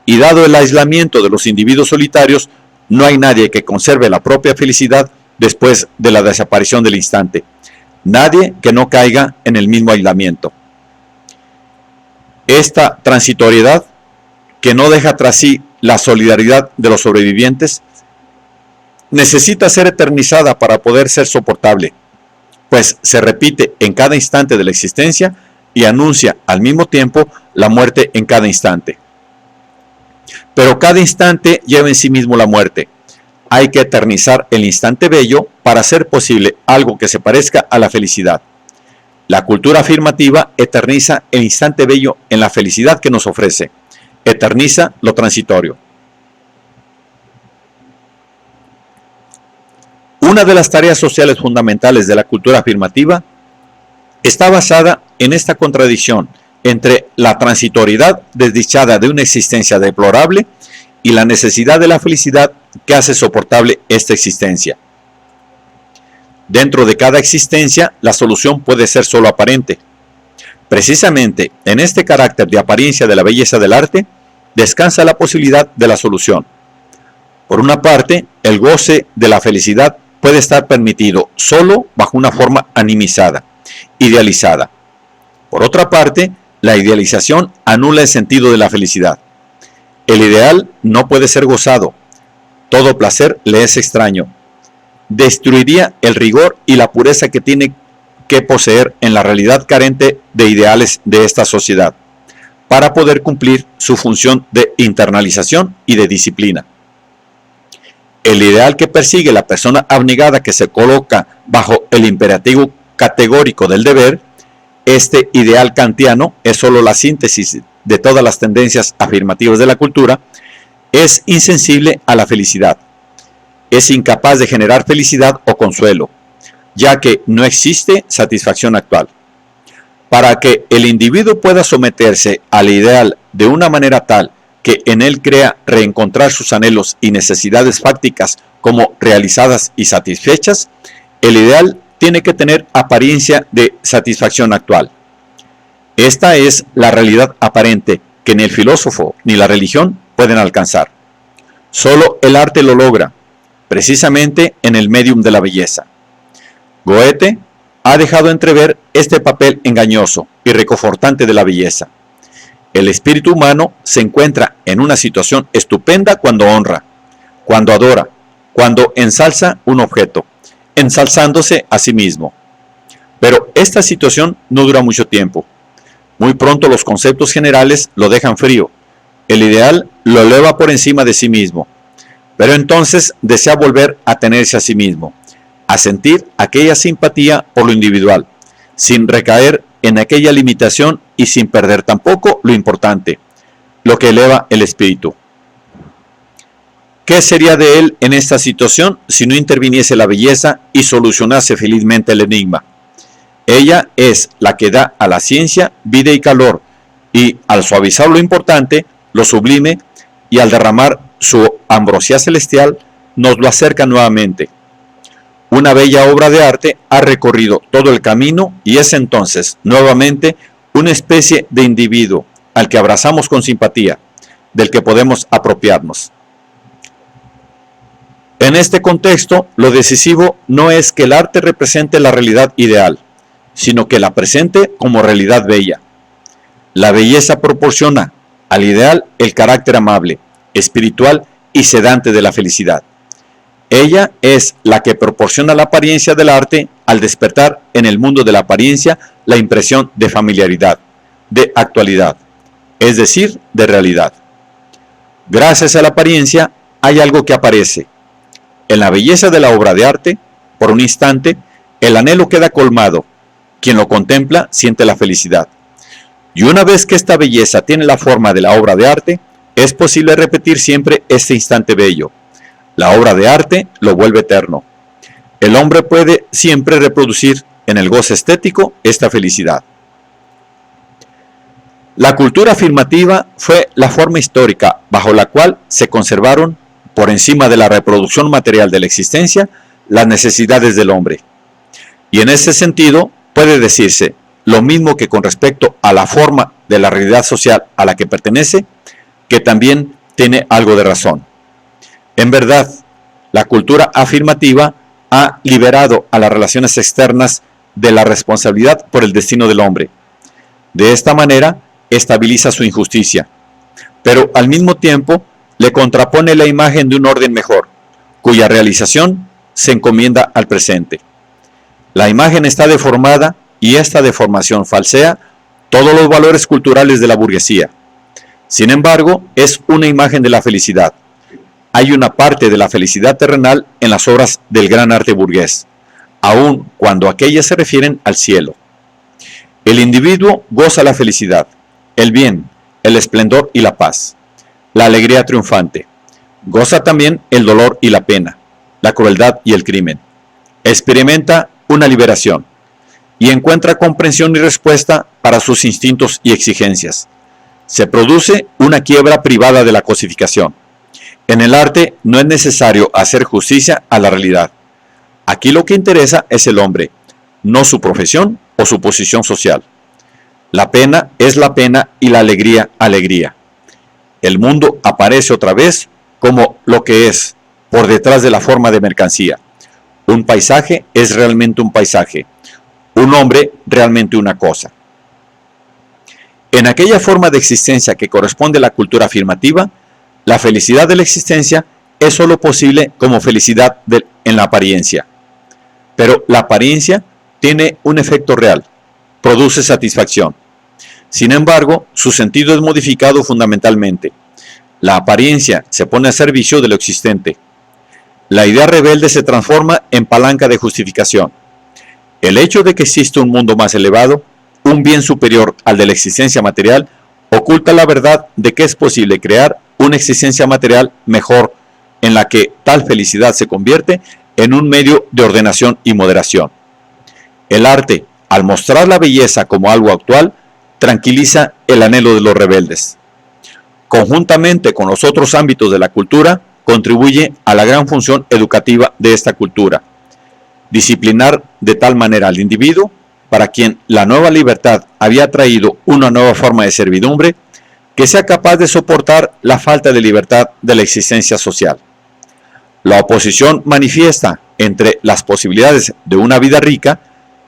Y dado el aislamiento de los individuos solitarios, no hay nadie que conserve la propia felicidad después de la desaparición del instante. Nadie que no caiga en el mismo aislamiento. Esta transitoriedad, que no deja tras sí la solidaridad de los sobrevivientes, necesita ser eternizada para poder ser soportable, pues se repite en cada instante de la existencia y anuncia al mismo tiempo la muerte en cada instante. Pero cada instante lleva en sí mismo la muerte. Hay que eternizar el instante bello para hacer posible algo que se parezca a la felicidad. La cultura afirmativa eterniza el instante bello en la felicidad que nos ofrece. Eterniza lo transitorio. Una de las tareas sociales fundamentales de la cultura afirmativa está basada en esta contradicción entre la transitoriedad desdichada de una existencia deplorable y la necesidad de la felicidad que hace soportable esta existencia. Dentro de cada existencia, la solución puede ser solo aparente. Precisamente en este carácter de apariencia de la belleza del arte, descansa la posibilidad de la solución. Por una parte, el goce de la felicidad puede estar permitido solo bajo una forma animizada, idealizada. Por otra parte, la idealización anula el sentido de la felicidad. El ideal no puede ser gozado. Todo placer le es extraño. Destruiría el rigor y la pureza que tiene que poseer en la realidad carente de ideales de esta sociedad, para poder cumplir su función de internalización y de disciplina. El ideal que persigue la persona abnegada que se coloca bajo el imperativo categórico del deber, este ideal kantiano es solo la síntesis de todas las tendencias afirmativas de la cultura, es insensible a la felicidad. Es incapaz de generar felicidad o consuelo, ya que no existe satisfacción actual. Para que el individuo pueda someterse al ideal de una manera tal que en él crea reencontrar sus anhelos y necesidades fácticas como realizadas y satisfechas, el ideal tiene que tener apariencia de satisfacción actual. Esta es la realidad aparente que ni el filósofo ni la religión pueden alcanzar. Solo el arte lo logra, precisamente en el medium de la belleza. Goethe ha dejado entrever este papel engañoso y reconfortante de la belleza. El espíritu humano se encuentra en una situación estupenda cuando honra, cuando adora, cuando ensalza un objeto, ensalzándose a sí mismo. Pero esta situación no dura mucho tiempo. Muy pronto los conceptos generales lo dejan frío. El ideal lo eleva por encima de sí mismo. Pero entonces desea volver a tenerse a sí mismo, a sentir aquella simpatía por lo individual, sin recaer en aquella limitación y sin perder tampoco lo importante, lo que eleva el espíritu. ¿Qué sería de él en esta situación si no interviniese la belleza y solucionase felizmente el enigma? Ella es la que da a la ciencia vida y calor, y al suavizar lo importante, lo sublime, y al derramar su ambrosía celestial, nos lo acerca nuevamente. Una bella obra de arte ha recorrido todo el camino y es entonces, nuevamente, una especie de individuo al que abrazamos con simpatía, del que podemos apropiarnos. En este contexto, lo decisivo no es que el arte represente la realidad ideal, sino que la presente como realidad bella. La belleza proporciona al ideal el carácter amable, espiritual y sedante de la felicidad. Ella es la que proporciona la apariencia del arte al despertar en el mundo de la apariencia la impresión de familiaridad, de actualidad, es decir, de realidad. Gracias a la apariencia hay algo que aparece. En la belleza de la obra de arte, por un instante, el anhelo queda colmado. Quien lo contempla siente la felicidad. Y una vez que esta belleza tiene la forma de la obra de arte, es posible repetir siempre este instante bello. La obra de arte lo vuelve eterno. El hombre puede siempre reproducir en el goce estético esta felicidad. La cultura afirmativa fue la forma histórica bajo la cual se conservaron, por encima de la reproducción material de la existencia, las necesidades del hombre. Y en ese sentido, puede decirse lo mismo que con respecto a la forma de la realidad social a la que pertenece, que también tiene algo de razón. En verdad, la cultura afirmativa ha liberado a las relaciones externas de la responsabilidad por el destino del hombre. De esta manera, estabiliza su injusticia, pero al mismo tiempo le contrapone la imagen de un orden mejor, cuya realización se encomienda al presente. La imagen está deformada y esta deformación falsea todos los valores culturales de la burguesía. Sin embargo, es una imagen de la felicidad. Hay una parte de la felicidad terrenal en las obras del gran arte burgués, aun cuando aquellas se refieren al cielo. El individuo goza la felicidad, el bien, el esplendor y la paz, la alegría triunfante. Goza también el dolor y la pena, la crueldad y el crimen. Experimenta una liberación y encuentra comprensión y respuesta para sus instintos y exigencias. Se produce una quiebra privada de la cosificación. En el arte no es necesario hacer justicia a la realidad. Aquí lo que interesa es el hombre, no su profesión o su posición social. La pena es la pena y la alegría, alegría. El mundo aparece otra vez como lo que es, por detrás de la forma de mercancía. Un paisaje es realmente un paisaje, un hombre realmente una cosa. En aquella forma de existencia que corresponde a la cultura afirmativa, la felicidad de la existencia es sólo posible como felicidad en la apariencia. Pero la apariencia tiene un efecto real, produce satisfacción. Sin embargo, su sentido es modificado fundamentalmente. La apariencia se pone a servicio de lo existente. La idea rebelde se transforma en palanca de justificación. El hecho de que existe un mundo más elevado, un bien superior al de la existencia material, oculta la verdad de que es posible crear una existencia material mejor, en la que tal felicidad se convierte en un medio de ordenación y moderación. El arte, al mostrar la belleza como algo actual, tranquiliza el anhelo de los rebeldes. Conjuntamente con los otros ámbitos de la cultura, contribuye a la gran función educativa de esta cultura. Disciplinar de tal manera al individuo, para quien la nueva libertad había traído una nueva forma de servidumbre, que sea capaz de soportar la falta de libertad de la existencia social. La oposición manifiesta entre las posibilidades de una vida rica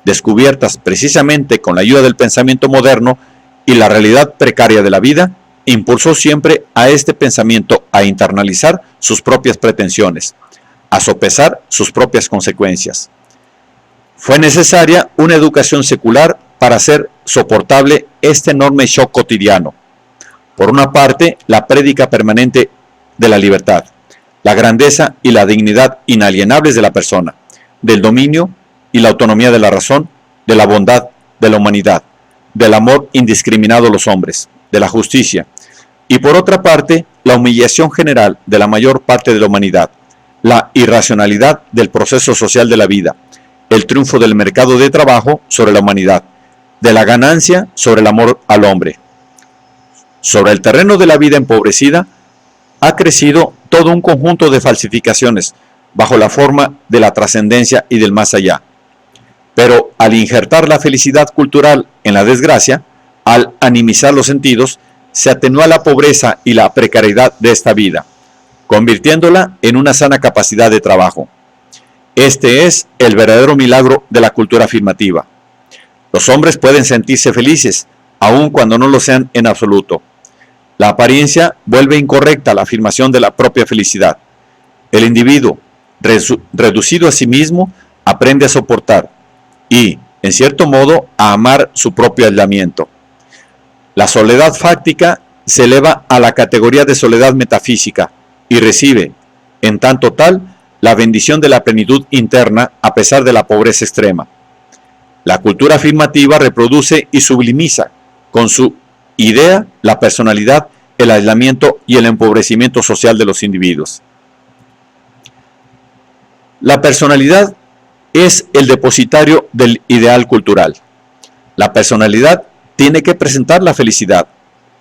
descubiertas precisamente con la ayuda del pensamiento moderno y la realidad precaria de la vida, impulsó siempre a este pensamiento a internalizar sus propias pretensiones, a sopesar sus propias consecuencias. Fue necesaria una educación secular para hacer soportable este enorme shock cotidiano. Por una parte, la prédica permanente de la libertad, la grandeza y la dignidad inalienables de la persona, del dominio y la autonomía de la razón, de la bondad de la humanidad, del amor indiscriminado a los hombres, de la justicia, y por otra parte, la humillación general de la mayor parte de la humanidad, la irracionalidad del proceso social de la vida, el triunfo del mercado de trabajo sobre la humanidad, de la ganancia sobre el amor al hombre. Sobre el terreno de la vida empobrecida, ha crecido todo un conjunto de falsificaciones bajo la forma de la trascendencia y del más allá. Pero al injertar la felicidad cultural en la desgracia, al animizar los sentidos, se atenúa la pobreza y la precariedad de esta vida, convirtiéndola en una sana capacidad de trabajo. Este es el verdadero milagro de la cultura afirmativa. Los hombres pueden sentirse felices, aun cuando no lo sean en absoluto. La apariencia vuelve incorrecta la afirmación de la propia felicidad. El individuo, reducido a sí mismo, aprende a soportar y, en cierto modo, a amar su propio aislamiento. La soledad fáctica se eleva a la categoría de soledad metafísica y recibe, en tanto tal, la bendición de la plenitud interna a pesar de la pobreza extrema. La cultura afirmativa reproduce y sublimiza con su idea la personalidad, el aislamiento y el empobrecimiento social de los individuos. La personalidad es el depositario del ideal cultural. La personalidad tiene que presentar la felicidad,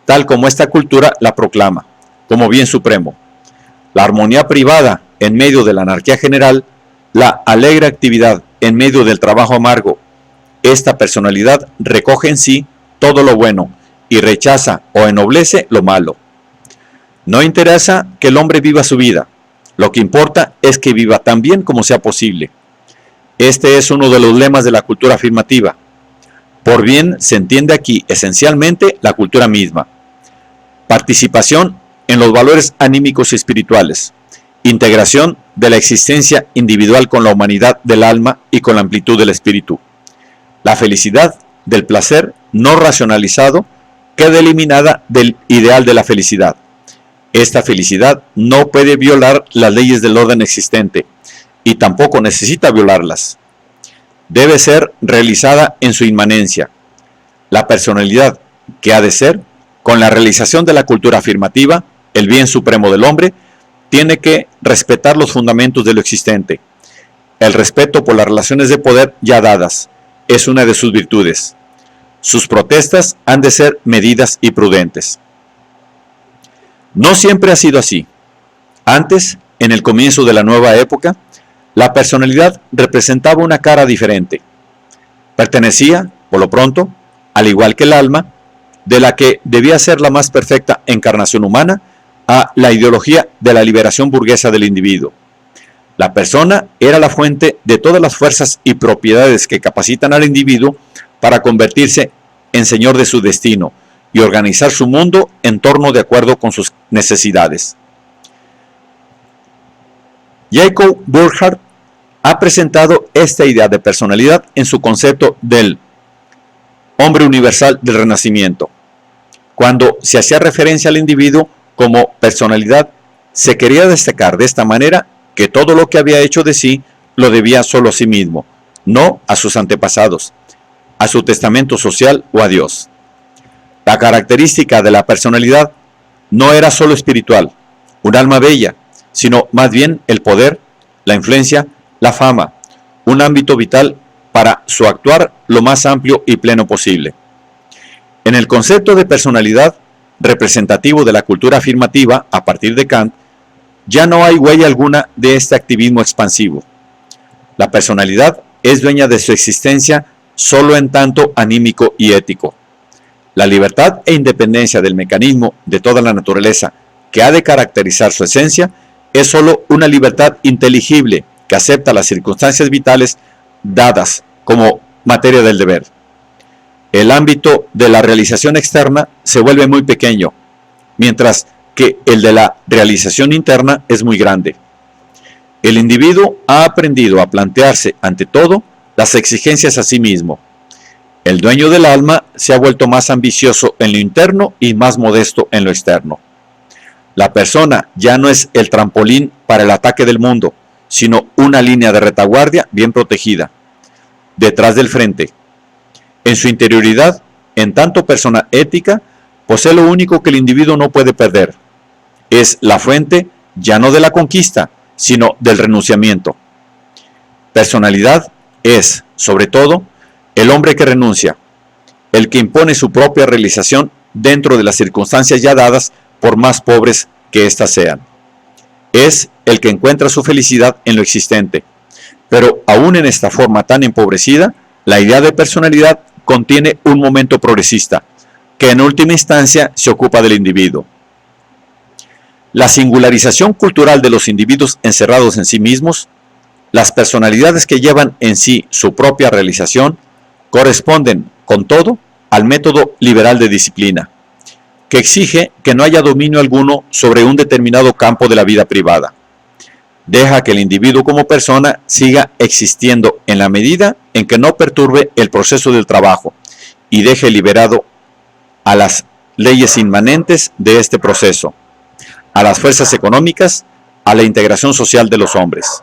tal como esta cultura la proclama, como bien supremo. La armonía privada en medio de la anarquía general, la alegre actividad en medio del trabajo amargo. Esta personalidad recoge en sí todo lo bueno y rechaza o ennoblece lo malo. No interesa que el hombre viva su vida, lo que importa es que viva tan bien como sea posible. Este es uno de los lemas de la cultura afirmativa. Por bien se entiende aquí esencialmente la cultura misma. Participación en los valores anímicos y espirituales. Integración de la existencia individual con la humanidad del alma y con la amplitud del espíritu. La felicidad del placer no racionalizado queda eliminada del ideal de la felicidad. Esta felicidad no puede violar las leyes del orden existente y tampoco necesita violarlas. Debe ser realizada en su inmanencia. La personalidad que ha de ser, con la realización de la cultura afirmativa, el bien supremo del hombre, tiene que respetar los fundamentos de lo existente. El respeto por las relaciones de poder ya dadas es una de sus virtudes. Sus protestas han de ser medidas y prudentes. No siempre ha sido así. Antes, en el comienzo de la nueva época, la personalidad representaba una cara diferente. Pertenecía, por lo pronto, al igual que el alma, de la que debía ser la más perfecta encarnación humana, a la ideología de la liberación burguesa del individuo. La persona era la fuente de todas las fuerzas y propiedades que capacitan al individuo para convertirse en señor de su destino y organizar su mundo en torno de acuerdo con sus necesidades. Jacob Burckhardt ha presentado esta idea de personalidad en su concepto del hombre universal del Renacimiento. Cuando se hacía referencia al individuo como personalidad, se quería destacar de esta manera que todo lo que había hecho de sí lo debía solo a sí mismo, no a sus antepasados, a su testamento social o a Dios. La característica de la personalidad no era solo espiritual, un alma bella, sino más bien el poder, la influencia, la fama, un ámbito vital para su actuar lo más amplio y pleno posible. En el concepto de personalidad representativo de la cultura afirmativa a partir de Kant, ya no hay huella alguna de este activismo expansivo. La personalidad es dueña de su existencia solo en tanto anímico y ético. La libertad e independencia del mecanismo de toda la naturaleza que ha de caracterizar su esencia es solo una libertad inteligible que acepta las circunstancias vitales dadas como materia del deber. El ámbito de la realización externa se vuelve muy pequeño, mientras que el de la realización interna es muy grande. El individuo ha aprendido a plantearse ante todo las exigencias a sí mismo. El dueño del alma se ha vuelto más ambicioso en lo interno y más modesto en lo externo. La persona ya no es el trampolín para el ataque del mundo, sino una línea de retaguardia bien protegida, detrás del frente. En su interioridad, en tanto persona ética, posee lo único que el individuo no puede perder. Es la fuente ya no de la conquista, sino del renunciamiento. Personalidad es, sobre todo, el hombre que renuncia, el que impone su propia realización dentro de las circunstancias ya dadas, por más pobres que éstas sean. Es el que encuentra su felicidad en lo existente. Pero aún en esta forma tan empobrecida, la idea de personalidad contiene un momento progresista, que en última instancia se ocupa del individuo. La singularización cultural de los individuos encerrados en sí mismos, las personalidades que llevan en sí su propia realización, corresponden, con todo, al método liberal de disciplina, que exige que no haya dominio alguno sobre un determinado campo de la vida privada. Deja que el individuo como persona siga existiendo en la medida en que no perturbe el proceso del trabajo y deje liberado a las leyes inmanentes de este proceso, a las fuerzas económicas, a la integración social de los hombres.